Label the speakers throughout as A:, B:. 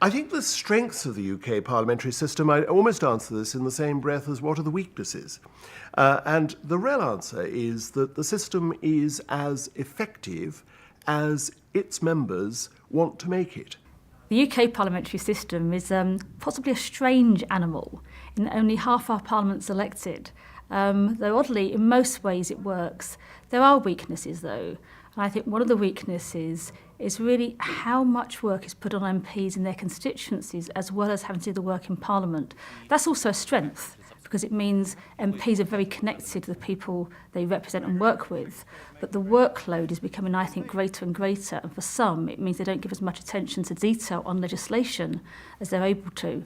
A: I think the strengths of the UK parliamentary system, I almost answer this in the same breath as what are the weaknesses. And the real answer is that the system is as effective as its members want to make it.
B: The UK parliamentary system is possibly a strange animal in that only half our parliament's elected. Though oddly, in most ways it works. There are weaknesses though. And I think one of the weaknesses is really how much work is put on MPs in their constituencies as well as having to do the work in Parliament. That's also a strength because it means MPs are very connected to the people they represent and work with. But the workload is becoming, I think, greater and greater. And for some, it means they don't give as much attention to detail on legislation as they're able to.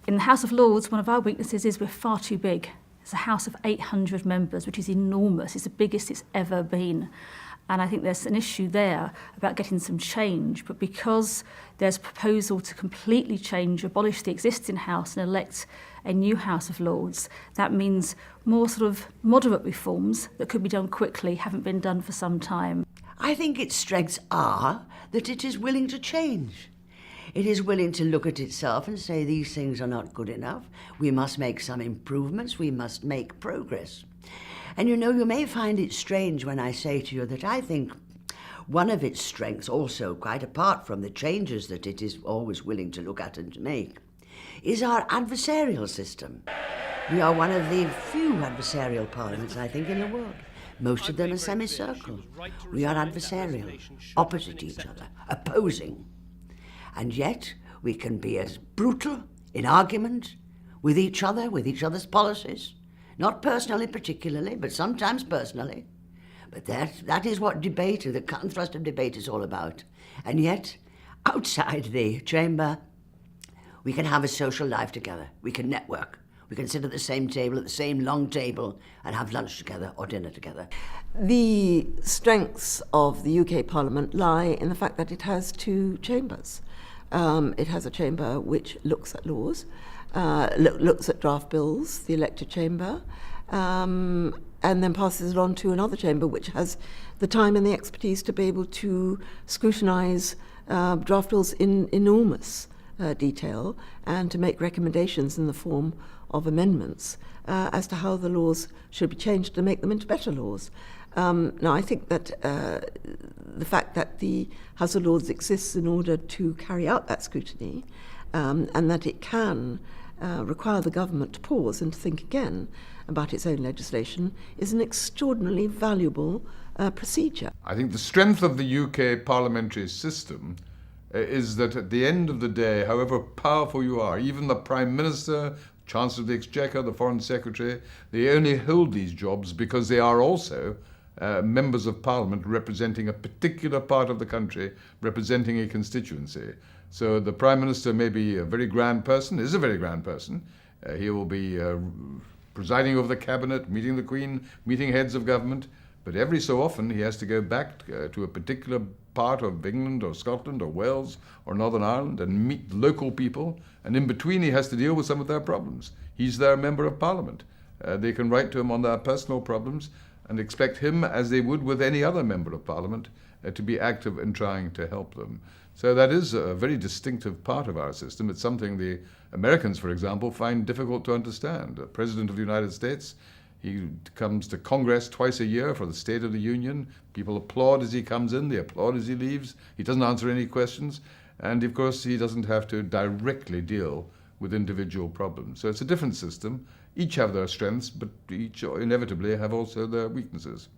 B: In the House of Lords, one of our weaknesses is we're far too big. It's a House of 800 members, which is enormous. It's the biggest it's ever been. And I think there's an issue there about getting some change. But because there's a proposal to completely change, abolish the existing House and elect a new House of Lords, that means more sort of moderate reforms that could be done quickly haven't been done for some time.
C: I think its strengths are that it is willing to change. It is willing to look at itself and say these things are not good enough. We must make some improvements. We must make progress. And you know, you may find it strange when I say to you that I think one of its strengths also, quite apart from the changes that it is always willing to look at and to make, is our adversarial system. We are one of the few adversarial parliaments, I think, in the world. Most of them are semicircle. We are adversarial, opposite each other, opposing. And yet we can be as brutal in argument with each other, with each other's policies. Not personally particularly, but sometimes personally. But that is what debate, the cut and thrust of debate is all about. And yet, outside the chamber, we can have a social life together. We can network. We can sit at the same table, at the same long table, and have lunch together or dinner together.
D: The strengths of the UK Parliament lie in the fact that it has two chambers. It has a chamber which looks at laws, looks at draft bills, the elected chamber, and then passes it on to another chamber which has the time and the expertise to be able to scrutinise draft bills in enormous detail and to make recommendations in the form of amendments as to how the laws should be changed to make them into better laws. Now, I think that the fact that the House of Lords exists in order to carry out that scrutiny and that it can require the government to pause and to think again about its own legislation is an extraordinarily valuable procedure.
E: I think the strength of the UK parliamentary system is that at the end of the day, however powerful you are, even the Prime Minister, Chancellor of the Exchequer, the Foreign Secretary, they only hold these jobs because they are also members of Parliament representing a particular part of the country, representing a constituency. So the Prime Minister may be a very grand person, is a very grand person. He will be presiding over the Cabinet, meeting the Queen, meeting heads of government, but every so often he has to go back to a particular part of England or Scotland or Wales or Northern Ireland and meet local people, and in between he has to deal with some of their problems. He's their Member of Parliament. They can write to him on their personal problems and expect him, as they would with any other Member of Parliament, to be active in trying to help them. So that is a very distinctive part of our system. It's something the Americans, for example, find difficult to understand. The President of the United States, he comes to Congress twice a year for the State of the Union. People applaud as he comes in, they applaud as he leaves. He doesn't answer any questions. And of course, he doesn't have to directly deal with individual problems. So it's a different system. Each have their strengths, but each inevitably have also their weaknesses.